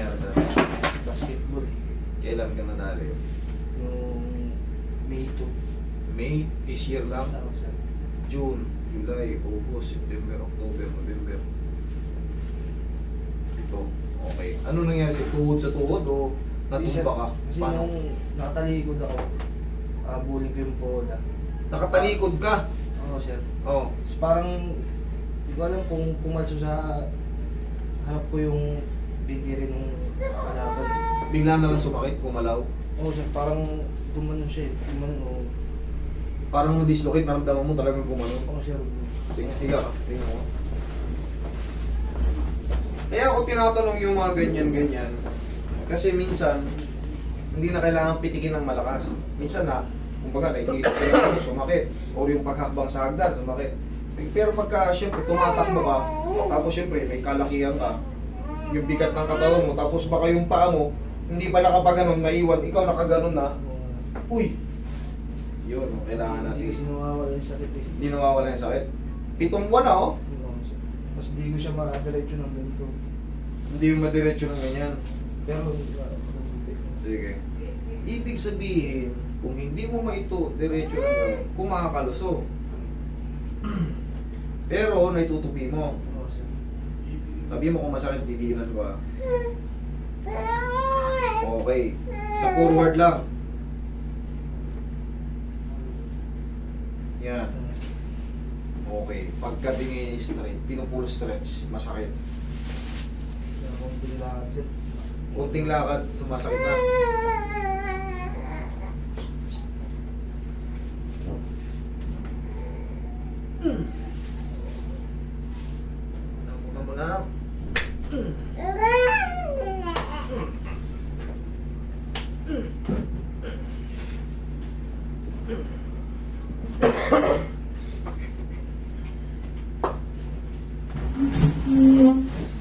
nangyari sa Basketball eh. kailan ka nadali? Yung May 2. May this year lang? Tawag sa June, July, August, September, October, November. Ito, okay. Ano nangyari sa tuhod o natumba ka? Kasi Paano? nung nakatalikod ako, bully ko yung pola. Nakatalikod ka? Oo, sir. Oh. Tapos parang, hindi ko alam kung pumalso sa harap ko yung bigiri nung kalaban. Bigla na lang sumakit, pumalaw. Oo, sir. Parang gumanon siya eh. Gumanon o. Parang na-dislocate, naramdaman mo talagang gumano. Oo, sir. Sige, higa ka. Tingnan mo. Kaya ako tinatanong yung mga ganyan-ganyan. Kasi minsan, hindi na kailangan pitikin ng malakas. Minsan na, kumbaga, nakikita ko yung sumakit. O yung paghakbang sa hagdan, sumakit. Pero pagka, syempre, tumatakbo ka, tapos syempre, may kalakihan ka, yung bigat ng katawan mo, tapos baka yung paa mo, hindi pa nakapaganon, naiwan, ikaw nakaganon na, uy! Yun, kailangan natin. Hindi kasi nawawala yung sakit eh. Hindi nawawala yung sakit. 7 buwan na, oh. Oo, sir. Tapos di ko siya makadiretso ng ganito. Hindi yung madiretso ng ganyan. Pero, Sige. Ibig sabihin, kung hindi mo maito, diretso ng ganun, kumakalusog. Pero, naitutupi mo. oo, sir. Sabi mo kung masakit, didiinan ba? Okay. Sa forward lang. Yan. Okay. Pagka dingi straight, pinupull stretch, masakit. Kaya konting lakad, sir. Kunting lakad, sumasakit na. Nakutan mo na.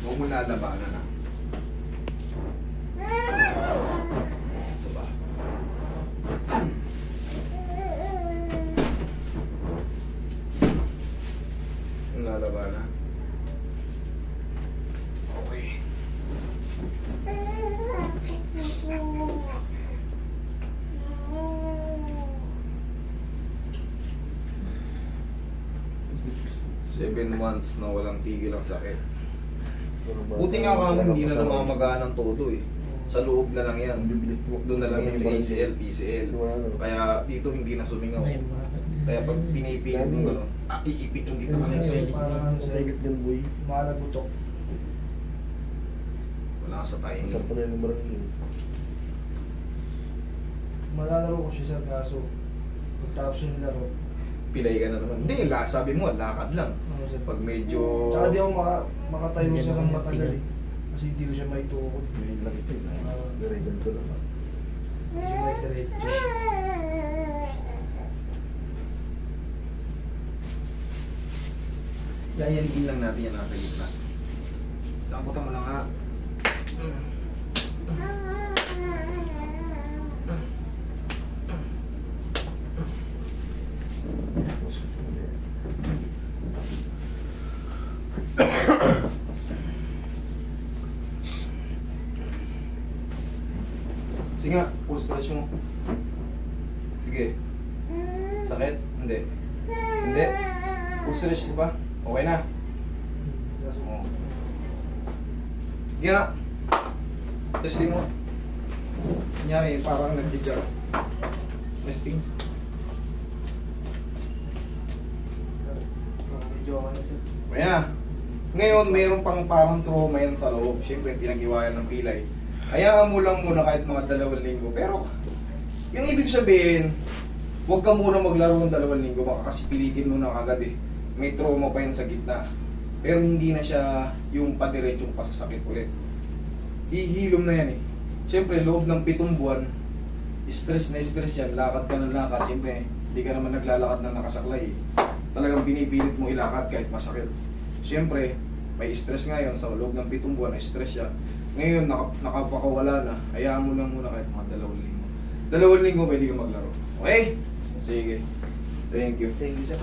Huwag mo lalabanan na. Isa ba? Yung lalabanan. Okay. Seven months na walang tigil ang sakit. Buti nga kamo hindi na namamagaan ng todo eh. Sa loob na lang yan. Doon na lang yan sa ACL, PCL. Kaya dito hindi na sumingaw. Kaya pag pinipilit mo gano'n, iipit yung dito ka Sir, parang ano, sir, yan, boy. malagutok. wala sa tayo. Masarap pa tayo ng barangay. Malalaro ko siya, sir, kaso pagtapos yung laro. Pilay ka na naman. Hindi, sabi mo, lakad lang. Ano, sir? Pag medyo... Tsaka di ako makatayo sa ng matagal eh. Kasi hindi ko siya maitukod. May lang ito eh. Diregan ko lang. Hindi siya maidiretso. Yayanigin lang natin yan nasa gitna. Lamputan mo lang ha. Sige nga, full stretch mo. Sige. Sakit? Hindi. Hindi. Full stretch ka pa? Okay na? Oo. Sige nga. Testing mo. Kunyari, parang nag-jog. Testing. Medyo okay na, sir. Okay na. Ngayon, mayroon pang parang trauma yan sa loob. Siyempre, pinag-iwayan ng pilay. Hayaan mo lang muna kahit mga 2 linggo. Pero, yung ibig sabihin, huwag ka muna maglaro ng 2 linggo. Baka kasi pilitin mo na kagad eh. May trauma pa yan sa gitna. Pero hindi na siya yung padiretsong pasasakit ulit. Hihilom na yan eh. Siyempre, loob ng 7 buwan, stress na stress yan. Lakad ka ng lakad. Siyempre, hindi ka naman naglalakad na nakasaklay eh. Talagang binipilit mo ilakad kahit masakit. Siyempre, may stress ngayon sa loob ng 7 buwan, stress siya. Ngayon, nakapakawala na. Hayaan mo lang muna kahit mga 2 linggo. 2 linggo pwede ka maglaro. Okay? Sige. Thank you. Thank you, sir.